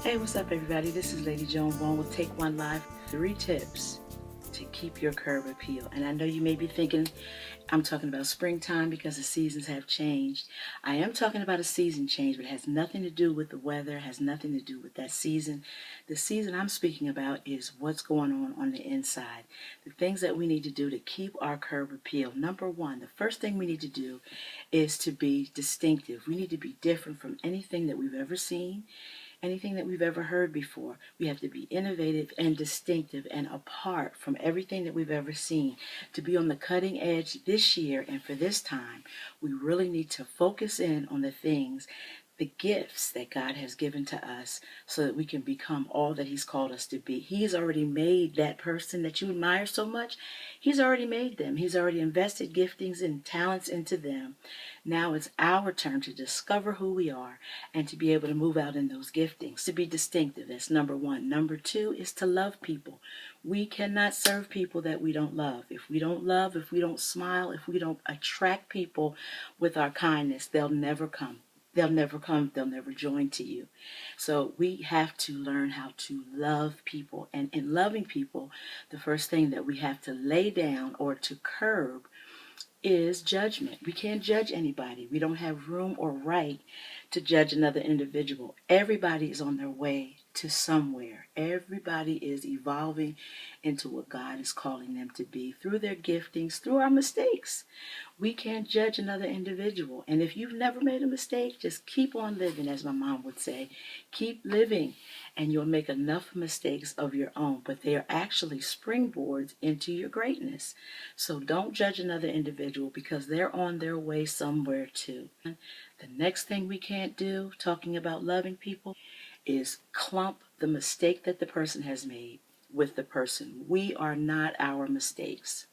Hey, what's up, everybody? This is Lady Joan Vaughn with Take One Live. 3 tips to keep your curb appeal. And I know you may be thinking I'm talking about springtime because the seasons have changed. I am talking about a season change, but it has nothing to do with the weather, has nothing to do with that season. The season I'm speaking about is what's going on the inside. The things that we need to do to keep our curb appeal. Number one, the first thing we need to do is to be distinctive. We need to be different from anything that we've ever seen, anything that we've ever heard before. We have to be innovative and distinctive and apart from everything that we've ever seen. To be on the cutting edge this year and for this time, we really need to focus in on the things, the gifts that God has given to us so that we can become all that He's called us to be. He's already made that person that you admire so much. He's already made them. He's already invested giftings and talents into them. Now it's our turn to discover who we are and to be able to move out in those giftings, to be distinctive. That's number one. Number two is to love people. We cannot serve people that we don't love. If we don't love, if we don't smile, if we don't attract people with our kindness, they'll never come. They'll never come. They'll never join to you. So we have to learn how to love people. And in loving people, the first thing that we have to lay down or to curb is judgment. We can't judge anybody. We don't have room or right to judge another individual. Everybody is on their way to somewhere. Everybody is evolving into what God is calling them to be through their giftings, through our mistakes. We can't judge another individual. And if you've never made a mistake, just keep on living, as my mom would say. Keep living, and you'll make enough mistakes of your own. But they are actually springboards into your greatness. So don't judge another individual because they're on their way somewhere too. The next thing we can't do, talking about loving people, is clump the mistake that the person has made with the person. We are not our mistakes.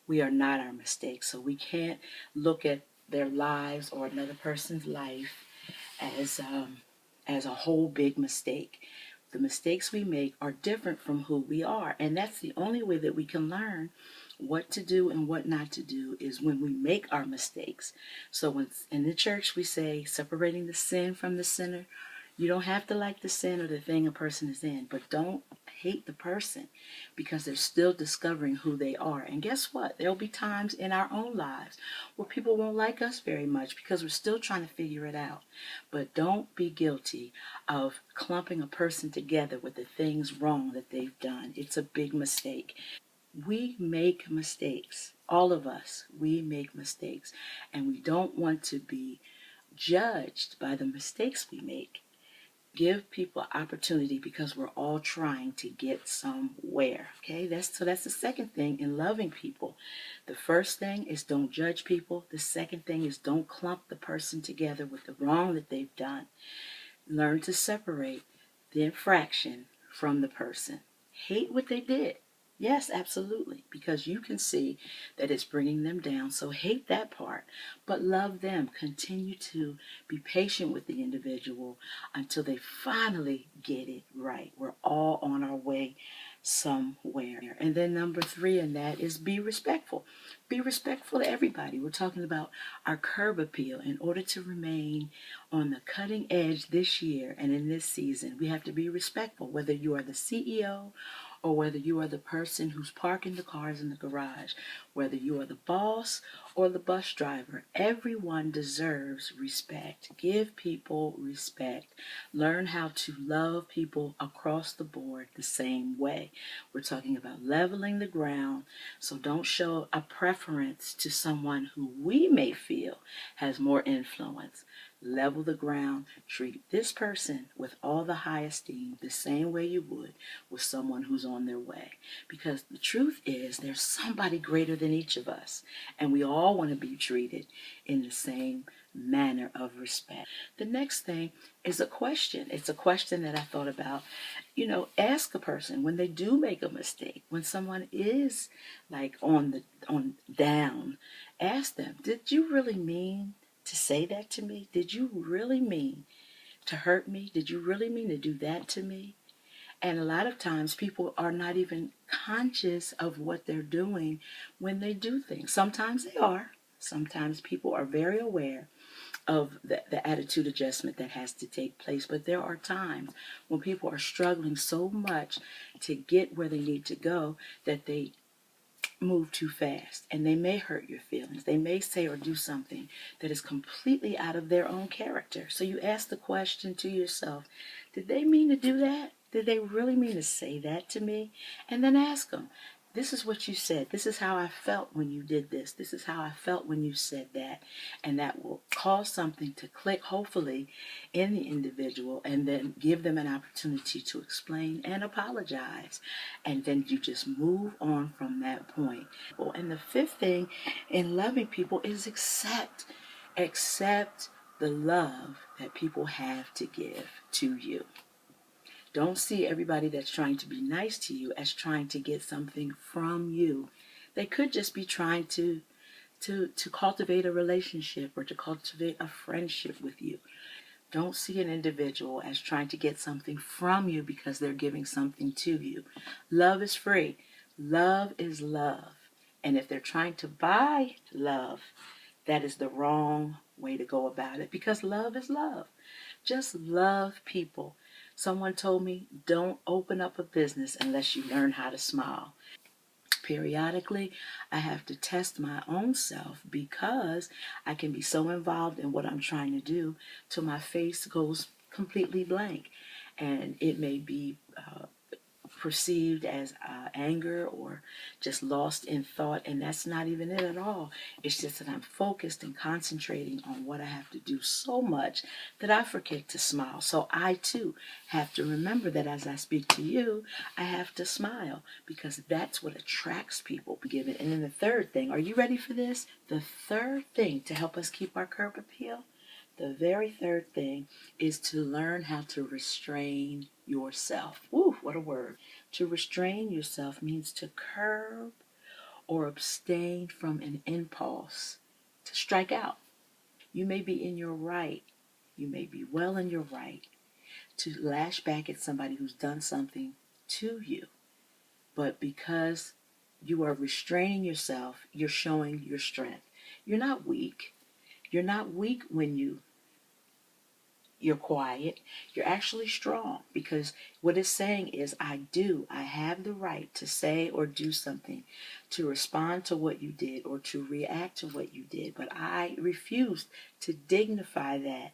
We are not our mistakes. So we can't look at their lives or another person's life as a whole big mistake. The mistakes we make are different from who we are. And that's the only way that we can learn what to do and what not to do is when we make our mistakes. So when in the church we say separating the sin from the sinner. You don't have to like the sin or the thing a person is in, but don't hate the person because they're still discovering who they are. And guess what? There'll be times in our own lives where people won't like us very much because we're still trying to figure it out. But don't be guilty of clumping a person together with the things wrong that they've done. It's a big mistake. We make mistakes. All of us, we make mistakes. And we don't want to be judged by the mistakes we make. Give people opportunity because we're all trying to get somewhere. Okay, that's the second thing in loving people. The first thing is don't judge people. The second thing is don't clump the person together with the wrong that they've done. Learn to separate the infraction from the person. Hate what they did. Yes, absolutely, because you can see that it's bringing them down. So hate that part, but love them. Continue to be patient with the individual until they finally get it right. We're all on our way somewhere. And then number three in that is be respectful. Be respectful to everybody. We're talking about our curb appeal. In order to remain on the cutting edge this year and in this season, we have to be respectful, whether you are the CEO or whether you are the person who's parking the cars in the garage, whether you are the boss or the bus driver. Everyone deserves respect. Give people respect. Learn how to love people across the board the same way. We're talking about leveling the ground, so don't show a preference to someone who we may feel has more influence. Level the ground. Treat this person with all the high esteem the same way you would with someone who's on their way. Because the truth is there's somebody greater than each of us. And we all want to be treated in the same manner of respect. The next thing is a question. It's a question that I thought about. Ask a person when they do make a mistake, when someone is like on down, ask them, did you really mean to say that to me? Did you really mean to hurt me? Did you really mean to do that to me? And a lot of times people are not even conscious of what they're doing when they do things. Sometimes they are. Sometimes people are very aware of the attitude adjustment that has to take place. But there are times when people are struggling so much to get where they need to go that they move too fast, and they may hurt your feelings. They may say or do something that is completely out of their own character. So you ask the question to yourself, did they mean to do that? Did they really mean to say that to me? And then ask them, this is what you said. This is how I felt when you did this. This is how I felt when you said that. And that will cause something to click, hopefully, in the individual, and then give them an opportunity to explain and apologize. And then you just move on from that point. And the fifth thing in loving people is accept. Accept the love that people have to give to you. Don't see everybody that's trying to be nice to you as trying to get something from you. They could just be trying to cultivate a relationship or to cultivate a friendship with you. Don't see an individual as trying to get something from you because they're giving something to you. Love is free. Love is love. And if they're trying to buy love, that is the wrong way to go about it, because love is love. Just love people. Someone told me, don't open up a business unless you learn how to smile. Periodically, I have to test my own self because I can be so involved in what I'm trying to do till my face goes completely blank. And it may be perceived as anger or just lost in thought, and that's not even it at all. It's just that I'm focused and concentrating on what I have to do so much that I forget to smile. So I too have to remember that as I speak to you, I have to smile, because that's what attracts people. Given. And then the third thing, are you ready for this? The third thing to help us keep our curb appeal, the very third thing, is to learn how to restrain yourself. Woo, what a word. To restrain yourself means to curb or abstain from an impulse, to strike out. You may be in your right, you may be well in your right to lash back at somebody who's done something to you. But because you are restraining yourself, you're showing your strength. You're not weak. You're not weak when you're quiet. You're actually strong, because what it's saying is, I have the right to say or do something, to respond to what you did or to react to what you did, but I refuse to dignify that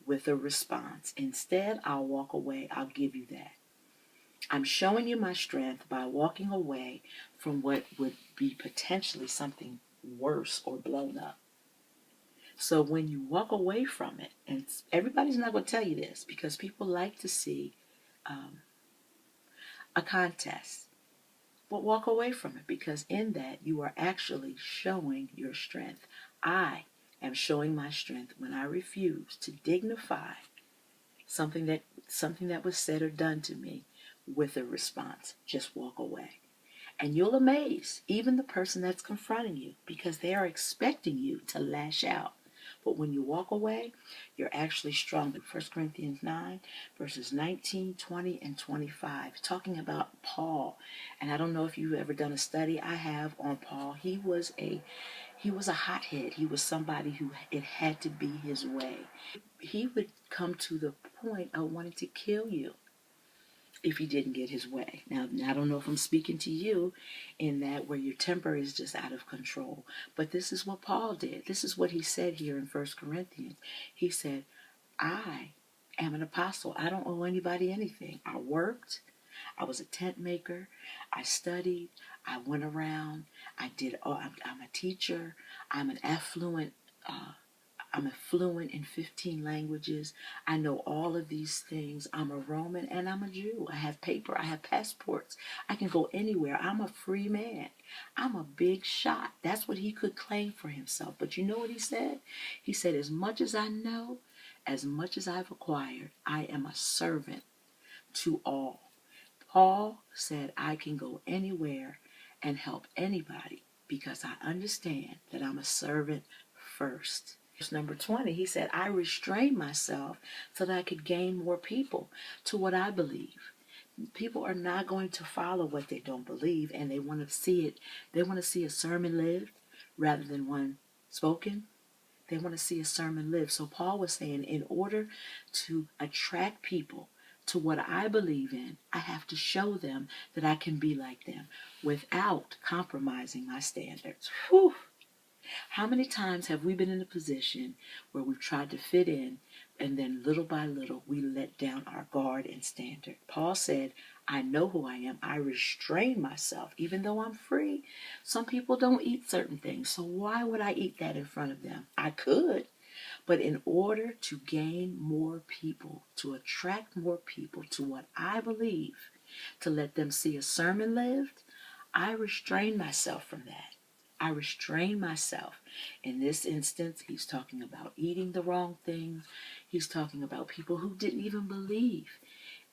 with a response. Instead, I'll walk away. I'll give you that. I'm showing you my strength by walking away from what would be potentially something worse or blown up. So when you walk away from it, and everybody's not going to tell you this because people like to see a contest, but walk away from it, because in that you are actually showing your strength. I am showing my strength when I refuse to dignify something that was said or done to me with a response. Just walk away. And you'll amaze even the person that's confronting you, because they are expecting you to lash out. But when you walk away, you're actually strong. 1 Corinthians 9, verses 19, 20, and 25, talking about Paul. And I don't know if you've ever done a study. I have, on Paul. He was a hothead. He was somebody who it had to be his way. He would come to the point of wanting to kill you if he didn't get his way. Now, I don't know if I'm speaking to you in that where your temper is just out of control, but this is what Paul did. This is what he said here in 1 Corinthians. He said, I am an apostle. I don't owe anybody anything. I worked. I was a tent maker. I studied. I went around. I'm a teacher. I'm an affluent I'm fluent in 15 languages. I know all of these things. I'm a Roman and I'm a Jew. I have paper. I have passports. I can go anywhere. I'm a free man. I'm a big shot. That's what he could claim for himself. But you know what he said? He said, as much as I know, as much as I've acquired, I am a servant to all. Paul said, I can go anywhere and help anybody because I understand that I'm a servant first. Verse number 20, he said, I restrained myself so that I could gain more people to what I believe. People are not going to follow what they don't believe, and they want to see it. They want to see a sermon lived rather than one spoken. They want to see a sermon lived. So Paul was saying, in order to attract people to what I believe in, I have to show them that I can be like them without compromising my standards. Whew. How many times have we been in a position where we've tried to fit in, and then little by little we let down our guard and standard? Paul said, I know who I am. I restrain myself, even though I'm free. Some people don't eat certain things, so why would I eat that in front of them? I could, but in order to gain more people, to attract more people to what I believe, to let them see a sermon lived, I restrain myself from that. I restrain myself. In this instance, he's talking about eating the wrong things. He's talking about people who didn't even believe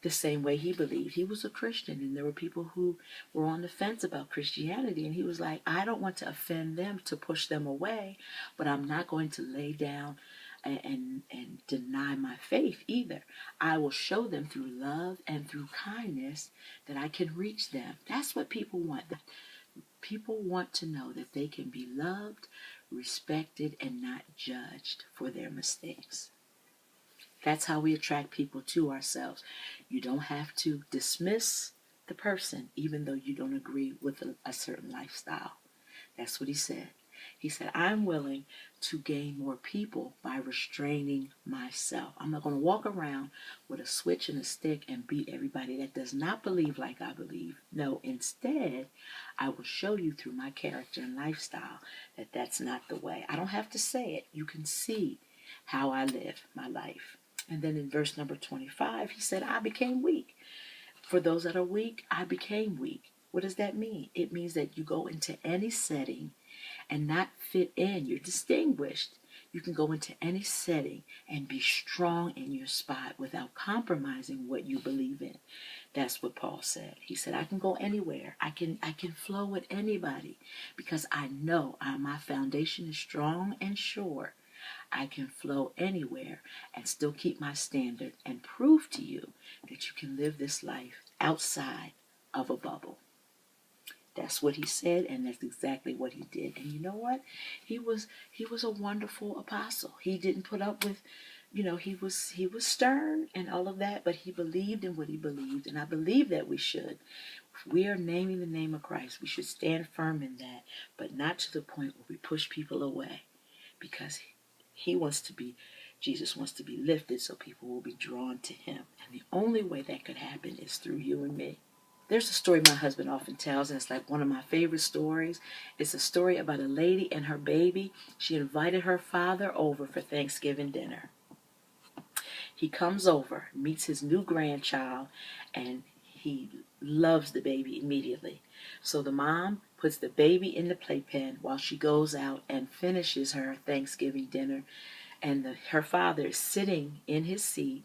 the same way he believed. He was a Christian, and there were people who were on the fence about Christianity, and he was like, I don't want to offend them, to push them away, but I'm not going to lay down and deny my faith either. I will show them through love and through kindness that I can reach them. That's what people want. People want to know that they can be loved, respected, and not judged for their mistakes. That's how we attract people to ourselves. You don't have to dismiss the person even though you don't agree with a certain lifestyle. That's what he said. He said, I'm willing to gain more people by restraining myself. I'm not going to walk around with a switch and a stick and beat everybody that does not believe like I believe. No, instead, I will show you through my character and lifestyle that that's not the way. I don't have to say it. You can see how I live my life. And then in verse number 25, he said, I became weak. For those that are weak, I became weak. What does that mean? It means that you go into any setting and not fit in. You're distinguished. You can go into any setting and be strong in your spot without compromising what you believe in. That's what Paul said. He said, I can go anywhere. I can flow with anybody because I know my foundation is strong and sure. I can flow anywhere and still keep my standard and prove to you that you can live this life outside of a bubble. That's what he said, and that's exactly what he did. And you know what? He was a wonderful apostle. He didn't put up with, he was stern and all of that, but he believed in what he believed, and I believe that we should. If we are naming the name of Christ, we should stand firm in that, but not to the point where we push people away, because Jesus wants to be lifted so people will be drawn to him. And the only way that could happen is through you and me. There's a story my husband often tells, and it's like one of my favorite stories. It's a story about a lady and her baby. She invited her father over for Thanksgiving dinner. He comes over, meets his new grandchild, and he loves the baby immediately. So the mom puts the baby in the playpen while she goes out and finishes her Thanksgiving dinner. And her father is sitting in his seat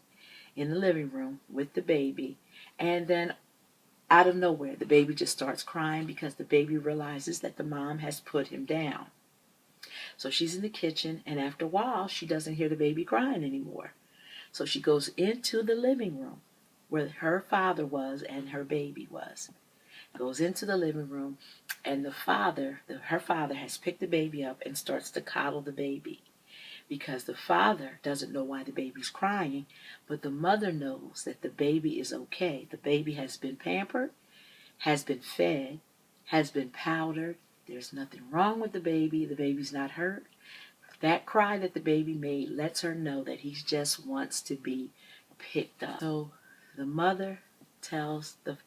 in the living room with the baby. And then out of nowhere, the baby just starts crying because the baby realizes that the mom has put him down. So she's in the kitchen, and after a while, she doesn't hear the baby crying anymore. So she goes into the living room where her father was and her baby was. Goes into the living room, and her father has picked the baby up and starts to coddle the baby. Because the father doesn't know why the baby's crying, but the mother knows that the baby is okay. The baby has been pampered, has been fed, has been powdered. There's nothing wrong with the baby. The baby's not hurt. That cry that the baby made lets her know that he just wants to be picked up. So the mother tells the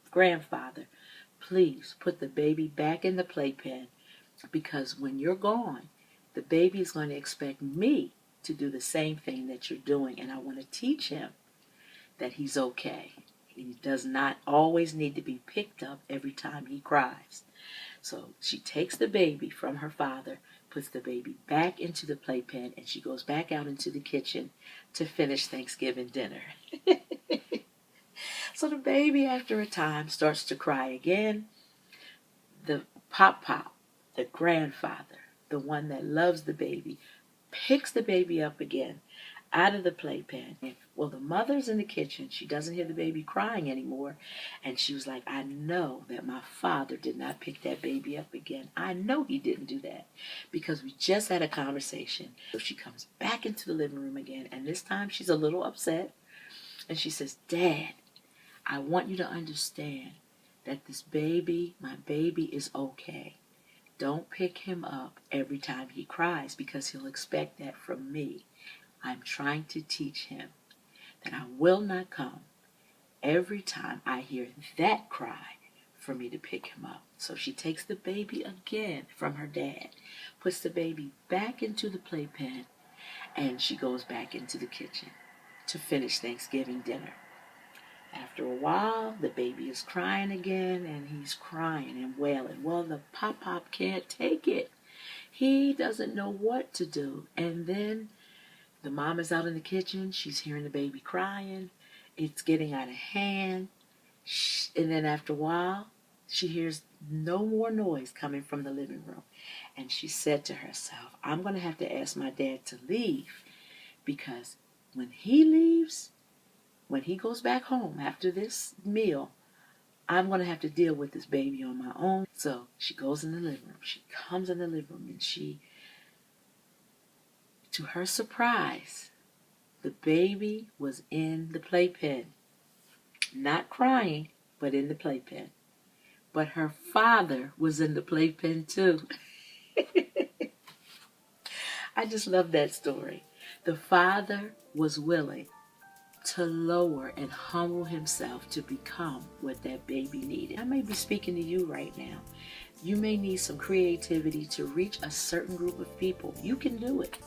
grandfather, please put the baby back in the playpen, because when you're gone, the baby is going to expect me to do the same thing that you're doing, and I want to teach him that he's okay. He does not always need to be picked up every time he cries. So she takes the baby from her father, puts the baby back into the playpen, and she goes back out into the kitchen to finish Thanksgiving dinner. So the baby, after a time, starts to cry again. The pop, the grandfather, the one that loves the baby, picks the baby up again out of the playpen. Well, the mother's in the kitchen. She doesn't hear the baby crying anymore. And she was like, I know that my father did not pick that baby up again. I know he didn't do that because we just had a conversation. So she comes back into the living room again. And this time she's a little upset. And she says, Dad, I want you to understand that this baby, my baby, is okay. Don't pick him up every time he cries because he'll expect that from me. I'm trying to teach him that I will not come every time I hear that cry for me to pick him up. So she takes the baby again from her dad, puts the baby back into the playpen, and she goes back into the kitchen to finish Thanksgiving dinner. After a while, the baby is crying again, and he's crying and wailing. Well, the pop can't take it. He doesn't know what to do. And then the mom is out in the kitchen. She's hearing the baby crying. It's getting out of hand. And then after a while, she hears no more noise coming from the living room. And she said to herself, I'm going to have to ask my dad to leave because when he leaves, when he goes back home after this meal, I'm going to have to deal with this baby on my own. So she goes in the living room. She comes in the living room and to her surprise, the baby was in the playpen. Not crying, but in the playpen. But her father was in the playpen too. I just love that story. The father was willing to lower and humble himself to become what that baby needed. I may be speaking to you right now. You may need some creativity to reach a certain group of people. You can do it.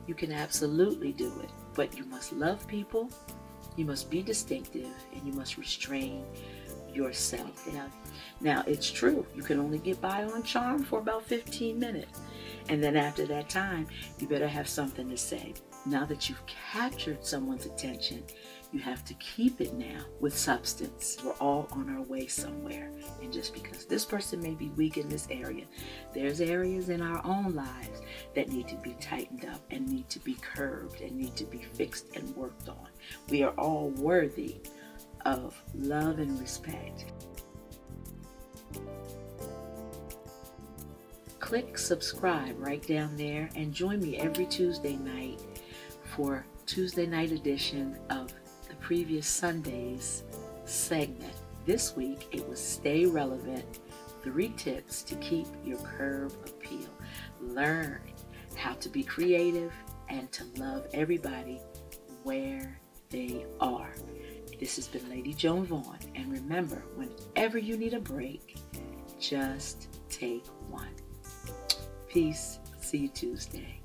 You can absolutely do it. But you must love people, you must be distinctive, and you must restrain yourself. Now, it's true. You can only get by on charm for about 15 minutes. And then after that time, you better have something to say. Now that you've captured someone's attention, you have to keep it now with substance. We're all on our way somewhere. And just because this person may be weak in this area, there's areas in our own lives that need to be tightened up and need to be curbed and need to be fixed and worked on. We are all worthy of love and respect. Click subscribe right down there and join me every Tuesday night for Tuesday night edition of the previous Sunday's segment. This week it was Stay Relevant, 3 tips to keep your curb appeal. Learn how to be creative and to love everybody where they are. This has been Lady Joan Vaughn, and remember, whenever you need a break, just take one. Peace. See you Tuesday.